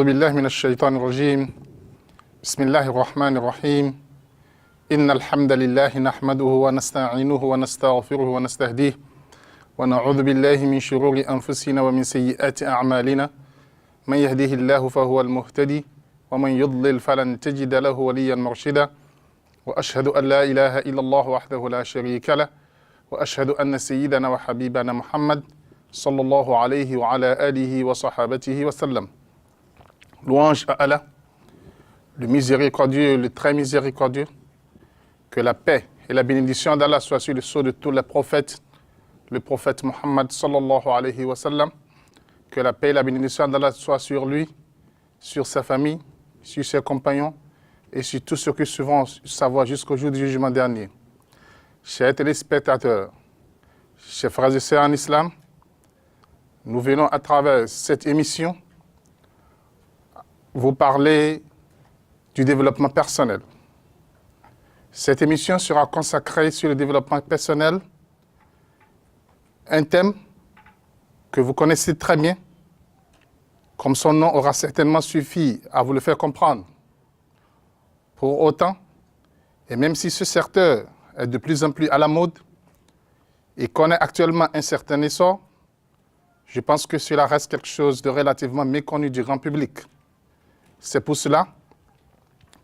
أعوذ بالله من الشيطان الرجيم بسم الله الرحمن الرحيم إن الحمد لله نحمده ونستعينه ونستغفره ونستهديه ونعوذ بالله من شرور أنفسنا ومن سيئات أعمالنا من يهده الله فهو المهتدي ومن يضلل فلن تجد له وليا مرشدا وأشهد أن لا إله إلا الله وحده لا شريك له وأشهد أن سيدنا وحبيبنا محمد صلى الله عليه وعلى آله وصحابته وسلم. Louange à Allah, le miséricordieux, le très miséricordieux, que la paix et la bénédiction d'Allah soient sur le sceau de tous les prophètes, le prophète Muhammad sallallahu alayhi wa sallam, que la paix et la bénédiction d'Allah soient sur lui, sur sa famille, sur ses compagnons et sur tous ceux qui suivront sa voie jusqu'au jour du jugement dernier. Chers téléspectateurs, chers frères et sœurs en islam, nous venons à travers cette émission vous parler du développement personnel. Cette émission sera consacrée sur le développement personnel, un thème que vous connaissez très bien, comme son nom aura certainement suffi à vous le faire comprendre. Pour autant, et même si ce secteur est de plus en plus à la mode et connaît actuellement un certain essor, je pense que cela reste quelque chose de relativement méconnu du grand public. C'est pour cela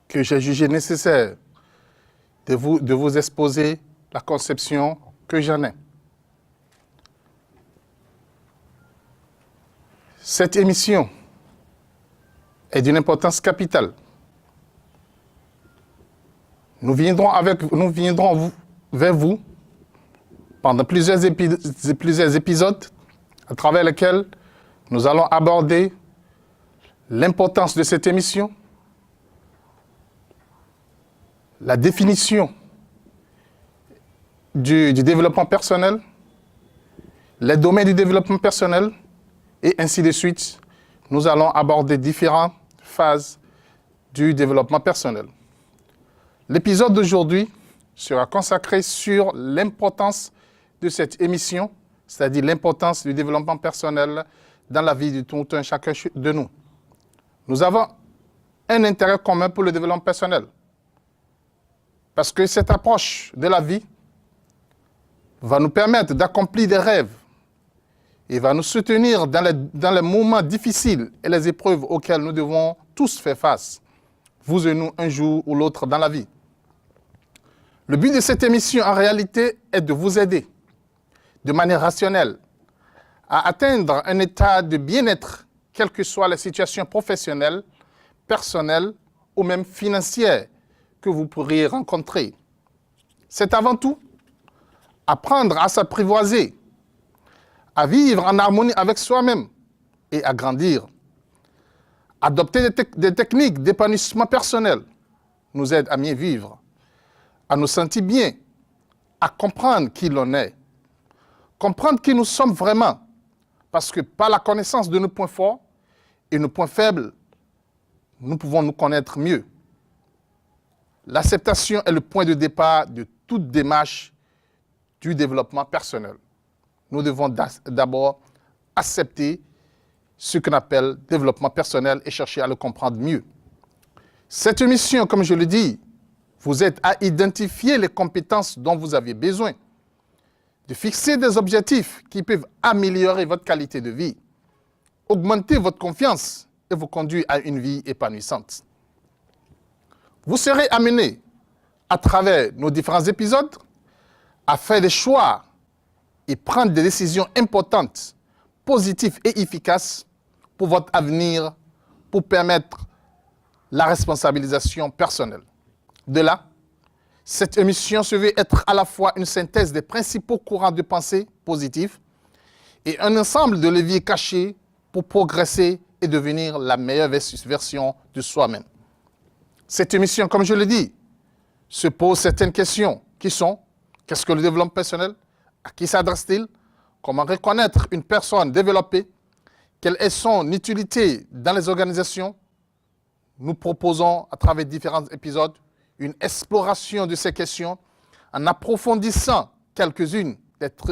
que j'ai jugé nécessaire de vous exposer la conception que j'en ai. Cette émission est d'une importance capitale. Nous viendrons vers vous pendant plusieurs épisodes à travers lesquels nous allons aborder l'importance de cette émission, la définition du développement personnel, les domaines du développement personnel, et ainsi de suite. Nous allons aborder différentes phases du développement personnel. L'épisode d'aujourd'hui sera consacré sur l'importance de cette émission, c'est-à-dire l'importance du développement personnel dans la vie de tout un chacun de nous. Nous avons un intérêt commun pour le développement personnel. Parce que cette approche de la vie va nous permettre d'accomplir des rêves et va nous soutenir dans les moments difficiles et les épreuves auxquelles nous devons tous faire face, vous et nous, un jour ou l'autre dans la vie. Le but de cette émission, en réalité, est de vous aider, de manière rationnelle, à atteindre un état de bien-être, quelles que soient les situations professionnelles, personnelles ou même financières que vous pourriez rencontrer. C'est avant tout apprendre à s'apprivoiser, à vivre en harmonie avec soi-même et à grandir. Adopter des techniques d'épanouissement personnel nous aide à mieux vivre, à nous sentir bien, à comprendre qui l'on est, comprendre qui nous sommes vraiment, parce que par la connaissance de nos points forts et nos points faibles, nous pouvons nous connaître mieux. L'acceptation est le point de départ de toute démarche du développement personnel. Nous devons d'abord accepter ce qu'on appelle développement personnel et chercher à le comprendre mieux. Cette émission, comme je le dis, vous aide à identifier les compétences dont vous avez besoin, de fixer des objectifs qui peuvent améliorer votre qualité de vie, augmenter votre confiance et vous conduire à une vie épanouissante. Vous serez amené, à travers nos différents épisodes, à faire des choix et prendre des décisions importantes, positives et efficaces pour votre avenir, pour permettre la responsabilisation personnelle. De là, cette émission se veut être à la fois une synthèse des principaux courants de pensée positifs et un ensemble de leviers cachés pour progresser et devenir la meilleure version de soi-même. Cette émission, comme je le dis, se pose certaines questions qui sont: qu'est-ce que le développement personnel? À qui s'adresse-t-il? Comment reconnaître une personne développée? Quelle est son utilité dans les organisations? Nous proposons, à travers différents épisodes, une exploration de ces questions en approfondissant quelques-unes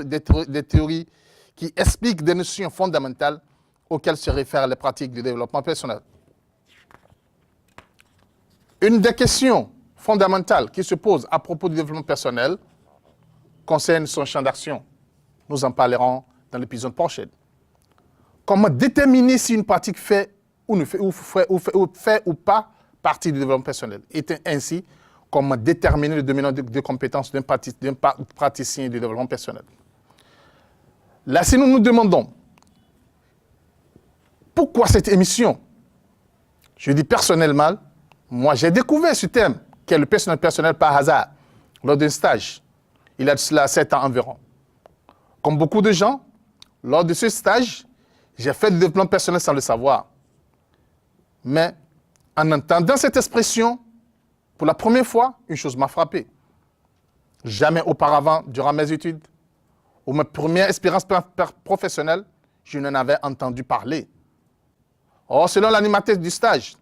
des théories qui expliquent des notions fondamentales auxquelles se réfèrent les pratiques du développement personnel. Une des questions fondamentales qui se posent à propos du développement personnel concerne son champ d'action. Nous en parlerons dans l'épisode prochain. Comment déterminer si une pratique fait ou pas partie du développement personnel. Et ainsi, comment déterminer le domaine de compétences d'un praticien du développement personnel. Là, si nous nous demandons pourquoi cette émission, je dis personnellement, moi j'ai découvert ce thème, qui est le personnel par hasard, lors d'un stage, il y a de cela 7 ans environ. Comme beaucoup de gens, lors de ce stage, j'ai fait du développement personnel sans le savoir. Mais en entendant cette expression, pour la première fois, une chose m'a frappé. Jamais auparavant, durant mes études, ou ma première expérience professionnelle, je n'en avais entendu parler. Or, selon l'animateur du stage,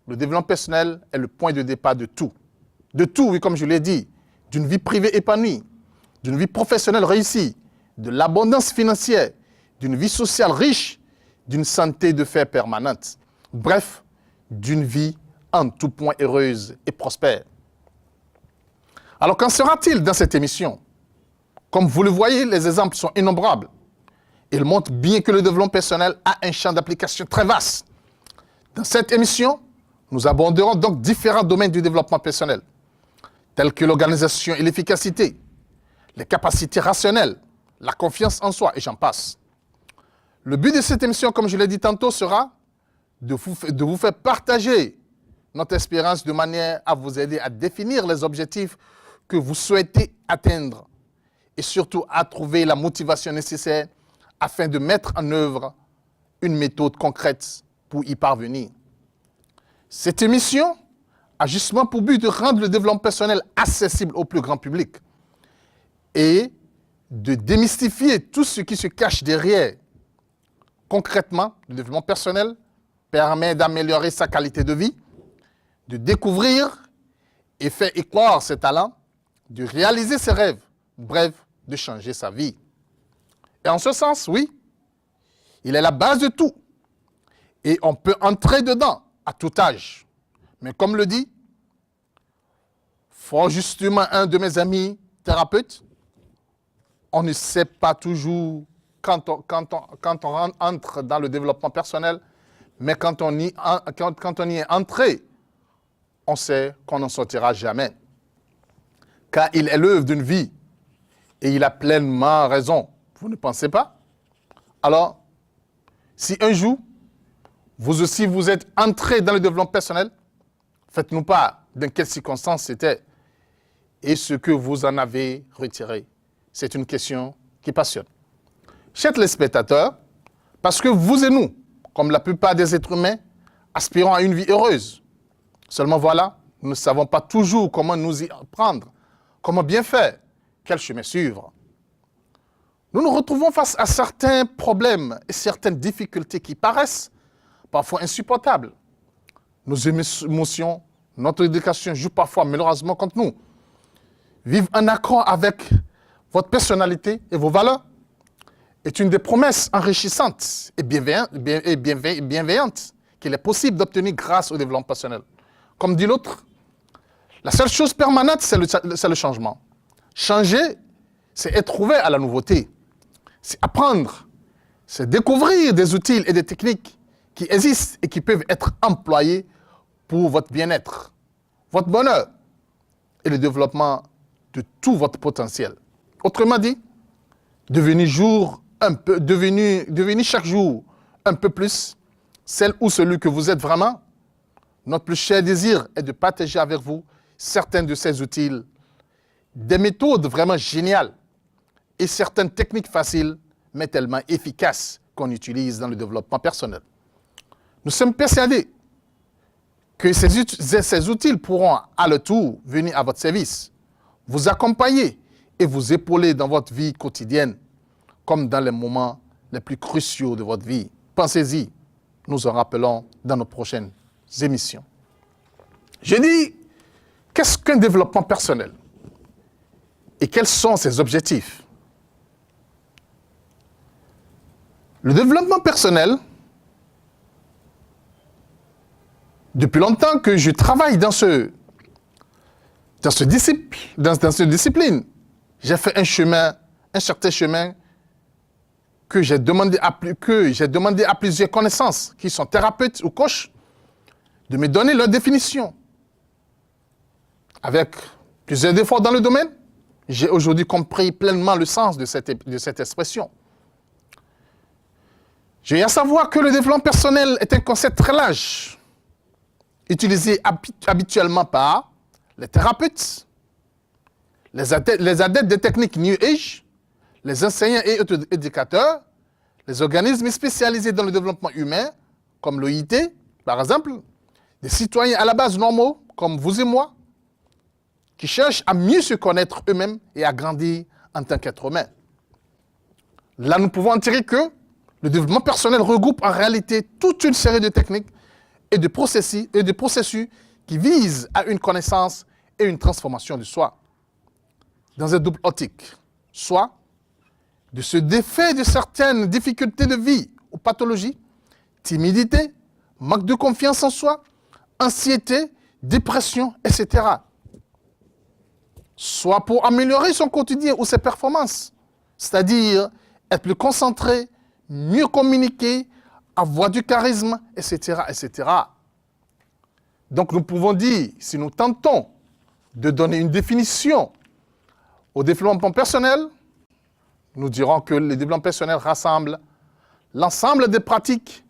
le développement personnel est le point de départ de tout. De tout, oui, comme je l'ai dit, d'une vie privée épanouie, d'une vie professionnelle réussie, de l'abondance financière, d'une vie sociale riche, d'une santé de fer permanente. Bref, d'une vie en tout point heureuse et prospère. Alors, qu'en sera-t-il dans cette émission? Comme vous le voyez, les exemples sont innombrables. Ils montrent bien que le développement personnel a un champ d'application très vaste. Dans cette émission, nous aborderons donc différents domaines du développement personnel, tels que l'organisation et l'efficacité, les capacités rationnelles, la confiance en soi, et j'en passe. Le but de cette émission, comme je l'ai dit tantôt, sera de vous faire partager notre expérience de manière à vous aider à définir les objectifs que vous souhaitez atteindre et surtout à trouver la motivation nécessaire afin de mettre en œuvre une méthode concrète pour y parvenir. Cette émission a justement pour but de rendre le développement personnel accessible au plus grand public et de démystifier tout ce qui se cache derrière. Concrètement, le développement personnel permet d'améliorer sa qualité de vie, de découvrir et faire éclore ses talents, de réaliser ses rêves, bref, de changer sa vie. Et en ce sens, oui, il est la base de tout. Et on peut entrer dedans à tout âge. Mais comme le dit fort justement un de mes amis thérapeutes, on ne sait pas toujours quand on entre dans le développement personnel, mais quand on y est entré, on sait qu'on n'en sortira jamais. Car il est l'œuvre d'une vie et il a pleinement raison. Vous ne pensez pas? Alors, si un jour, vous aussi vous êtes entré dans le développement personnel, faites-nous part dans quelles circonstances c'était et ce que vous en avez retiré. C'est une question qui passionne. Chers téléspectateurs, parce que vous et nous, comme la plupart des êtres humains, aspirons à une vie heureuse. Seulement voilà, nous ne savons pas toujours comment nous y prendre, comment bien faire, quel chemin suivre. Nous nous retrouvons face à certains problèmes et certaines difficultés qui paraissent parfois insupportables. Nos émotions, notre éducation jouent parfois malheureusement contre nous. Vivre en accord avec votre personnalité et vos valeurs est une des promesses enrichissantes et bienveillantes qu'il est possible d'obtenir grâce au développement personnel. Comme dit l'autre, la seule chose permanente, c'est le changement. Changer, c'est être ouvert à la nouveauté. C'est apprendre, c'est découvrir des outils et des techniques qui existent et qui peuvent être employés pour votre bien-être, votre bonheur et le développement de tout votre potentiel. Autrement dit, devenez chaque jour un peu plus celle ou celui que vous êtes vraiment. Notre plus cher désir est de partager avec vous certains de ces outils, des méthodes vraiment géniales et certaines techniques faciles, mais tellement efficaces qu'on utilise dans le développement personnel. Nous sommes persuadés que ces outils pourront à leur tour venir à votre service, vous accompagner et vous épauler dans votre vie quotidienne, comme dans les moments les plus cruciaux de votre vie. Pensez-y, nous en rappelons dans nos prochaines émissions. Je dis, qu'est-ce qu'un développement personnel? Et quels sont ses objectifs? Le développement personnel Depuis longtemps que je travaille dans cette discipline, j'ai fait un certain chemin que j'ai demandé à plusieurs connaissances qui sont thérapeutes ou coachs de me donner leur définition. Avec plusieurs efforts dans le domaine, j'ai aujourd'hui compris pleinement le sens de cette expression. J'ai à savoir que le développement personnel est un concept très large, utilisé habituellement par les thérapeutes, les adeptes des techniques New Age, les enseignants et éducateurs, les organismes spécialisés dans le développement humain, comme l'OIT, par exemple, des citoyens à la base normaux, comme vous et moi, qui cherchent à mieux se connaître eux-mêmes et à grandir en tant qu'être humain. Là, nous pouvons en tirer que le développement personnel regroupe en réalité toute une série de techniques et de processus qui visent à une connaissance et une transformation de soi, dans un double optique, soit de se défaire de certaines difficultés de vie ou pathologies, timidité, manque de confiance en soi, anxiété, dépression, etc. Soit pour améliorer son quotidien ou ses performances, c'est-à-dire être plus concentré, mieux communiquer, avoir du charisme, etc., etc. Donc nous pouvons dire, si nous tentons de donner une définition au développement personnel, nous dirons que le développement personnel rassemble l'ensemble des pratiques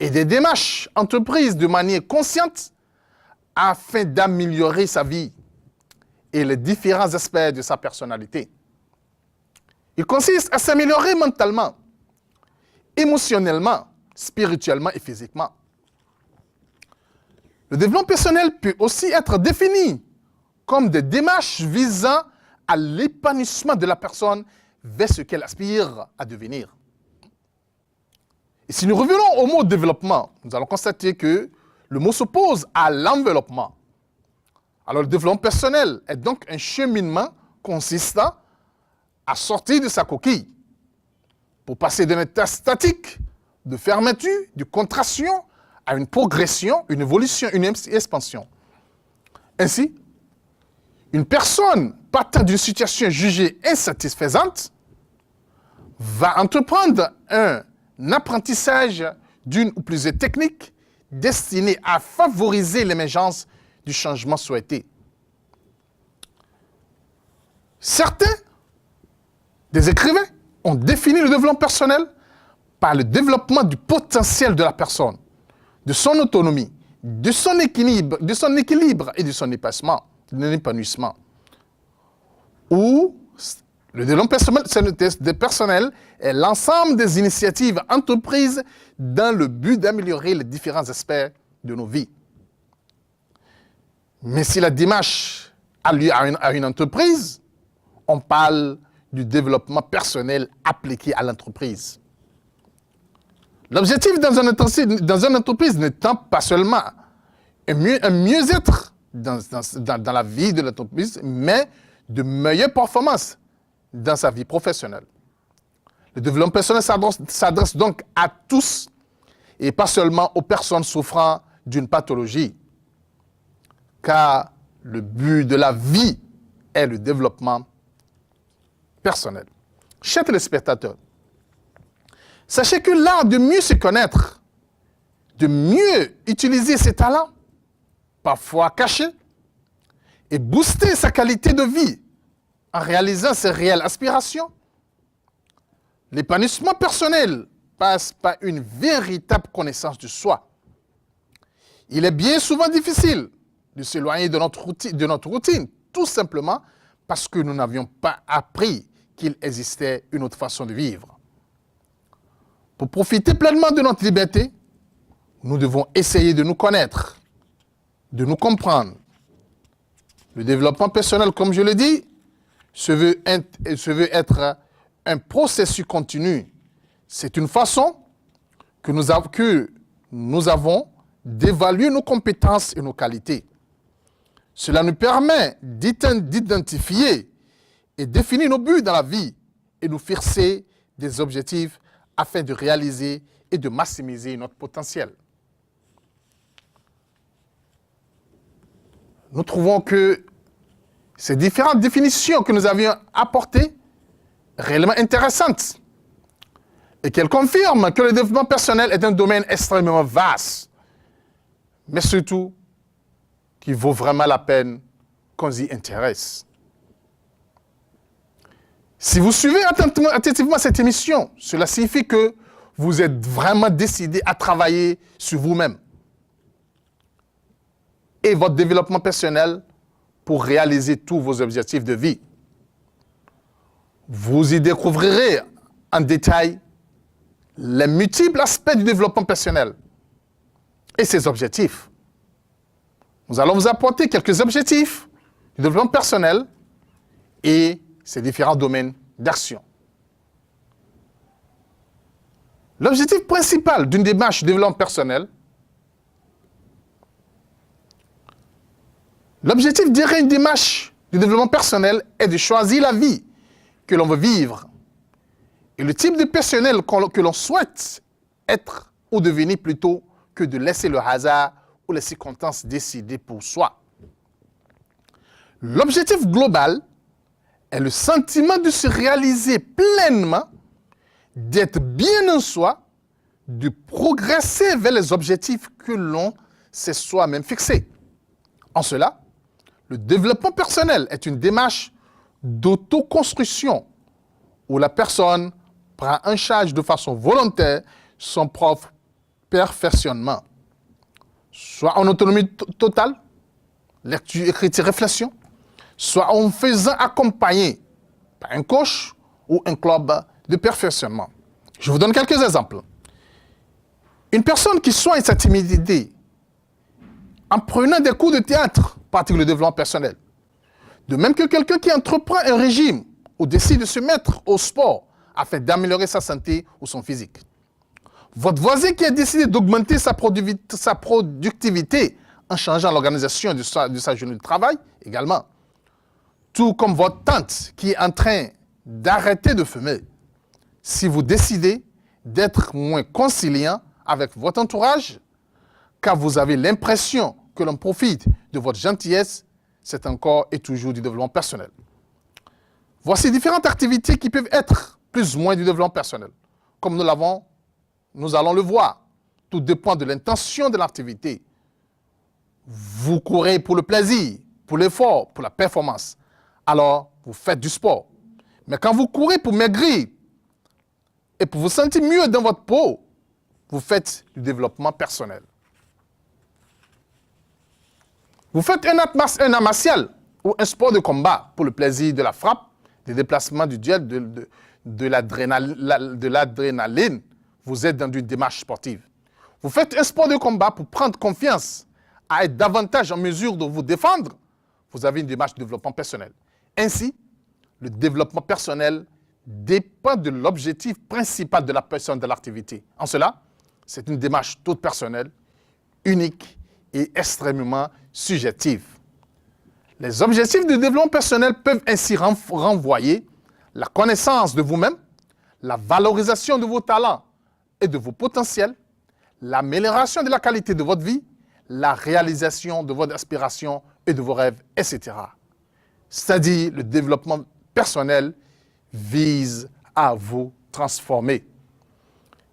et des démarches entreprises de manière consciente afin d'améliorer sa vie et les différents aspects de sa personnalité. Il consiste à s'améliorer mentalement, émotionnellement, spirituellement et physiquement. Le développement personnel peut aussi être défini comme des démarches visant à l'épanouissement de la personne vers ce qu'elle aspire à devenir. Et si nous revenons au mot développement, nous allons constater que le mot s'oppose à l'enveloppement. Alors le développement personnel est donc un cheminement consistant à sortir de sa coquille pour passer d'un état statique, de fermeture, de contraction, à une progression, une évolution, une expansion. Ainsi, une personne partant d'une situation jugée insatisfaisante va entreprendre un apprentissage d'une ou plusieurs techniques destinées à favoriser l'émergence du changement souhaité. Certains des écrivains ont défini le développement personnel par le développement du potentiel de la personne, de son autonomie, de son équilibre et de son épanouissement. Ou le développement personnel est l'ensemble des initiatives entreprises dans le but d'améliorer les différents aspects de nos vies. Mais si la démarche a lieu à une entreprise, on parle du développement personnel appliqué à l'entreprise. L'objectif dans une entreprise n'étant pas seulement un mieux-être dans la vie de l'entreprise, mais de meilleures performances dans sa vie professionnelle. Le développement personnel s'adresse donc à tous et pas seulement aux personnes souffrant d'une pathologie, car le but de la vie est le développement personnel. Chers téléspectateurs, sachez que l'art de mieux se connaître, de mieux utiliser ses talents, parfois cachés, et booster sa qualité de vie en réalisant ses réelles aspirations, l'épanouissement personnel passe par une véritable connaissance de soi. Il est bien souvent difficile de s'éloigner de notre routine, tout simplement parce que nous n'avions pas appris qu'il existait une autre façon de vivre. Pour profiter pleinement de notre liberté, nous devons essayer de nous connaître, de nous comprendre. Le développement personnel, comme je l'ai dit, se veut être un processus continu. C'est une façon que nous avons d'évaluer nos compétences et nos qualités. Cela nous permet d'identifier et définir nos buts dans la vie et nous fixer des objectifs afin de réaliser et de maximiser notre potentiel. nous trouvons que ces différentes définitions que nous avions apportées, réellement intéressantes, et qu'elles confirment que le développement personnel est un domaine extrêmement vaste, mais surtout qui vaut vraiment la peine qu'on s'y intéresse. Si vous suivez attentivement cette émission, cela signifie que vous êtes vraiment décidé à travailler sur vous-même et votre développement personnel pour réaliser tous vos objectifs de vie. Vous y découvrirez en détail les multiples aspects du développement personnel et ses objectifs. Nous allons vous apporter quelques objectifs du développement personnel et ses différents domaines d'action. L'objectif principal d'une démarche de développement personnel, l'objectif derrière une démarche de développement personnel est de choisir la vie que l'on veut vivre et le type de personnel que l'on souhaite être ou devenir plutôt que de laisser le hasard ou les circonstances décider pour soi. L'objectif global est le sentiment de se réaliser pleinement, d'être bien en soi, de progresser vers les objectifs que l'on s'est soi-même fixés. En cela, le développement personnel est une démarche d'autoconstruction où la personne prend en charge de façon volontaire son propre perfectionnement, soit en autonomie totale, lecture, écriture, réflexion, soit en faisant accompagner par un coach ou un club de perfectionnement. Je vous donne quelques exemples. Une personne qui soigne sa timidité en prenant des cours de théâtre pratique le développement personnel. De même que quelqu'un qui entreprend un régime ou décide de se mettre au sport afin d'améliorer sa santé ou son physique. Votre voisin qui a décidé d'augmenter sa productivité en changeant l'organisation de sa journée de travail également. Tout comme votre tante qui est en train d'arrêter de fumer. Si vous décidez d'être moins conciliant avec votre entourage, car vous avez l'impression que l'on profite de votre gentillesse, c'est encore et toujours du développement personnel. Voici différentes activités qui peuvent être plus ou moins du développement personnel. Comme nous allons le voir. Tout dépend de l'intention de l'activité. Vous courez pour le plaisir, pour l'effort, pour la performance. Alors, vous faites du sport. Mais quand vous courez pour maigrir et pour vous sentir mieux dans votre peau, vous faites du développement personnel. Vous faites un art martial ou un sport de combat pour le plaisir de la frappe, des déplacements du duel, de l'adrénaline. Vous êtes dans une démarche sportive. Vous faites un sport de combat pour prendre confiance, à être davantage en mesure de vous défendre. Vous avez une démarche de développement personnel. Ainsi, le développement personnel dépend de l'objectif principal de la personne de l'activité. En cela, c'est une démarche toute personnelle, unique et extrêmement subjective. Les objectifs de développement personnel peuvent ainsi renvoyer la connaissance de vous-même, la valorisation de vos talents et de vos potentiels, l'amélioration de la qualité de votre vie, la réalisation de votre aspiration et de vos rêves, etc. C'est-à-dire, le développement personnel vise à vous transformer.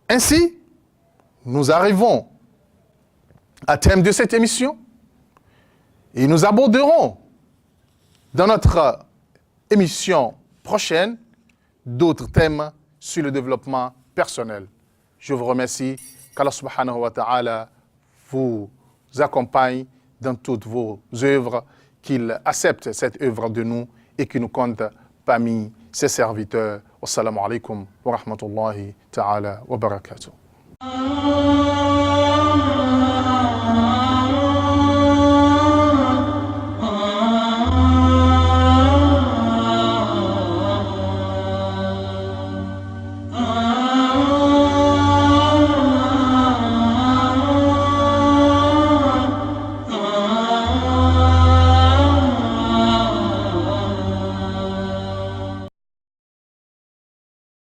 Ainsi, nous arrivons à terme de cette émission et nous aborderons dans notre émission prochaine d'autres thèmes sur le développement personnel. Je vous remercie. Qu'Allah subhanahu wa ta'ala vous accompagne dans toutes vos œuvres, qu'il accepte cette œuvre de nous et qu'il nous compte parmi ses serviteurs. Wassalamu alaikum wa rahmatullahi ta'ala wa barakatuh.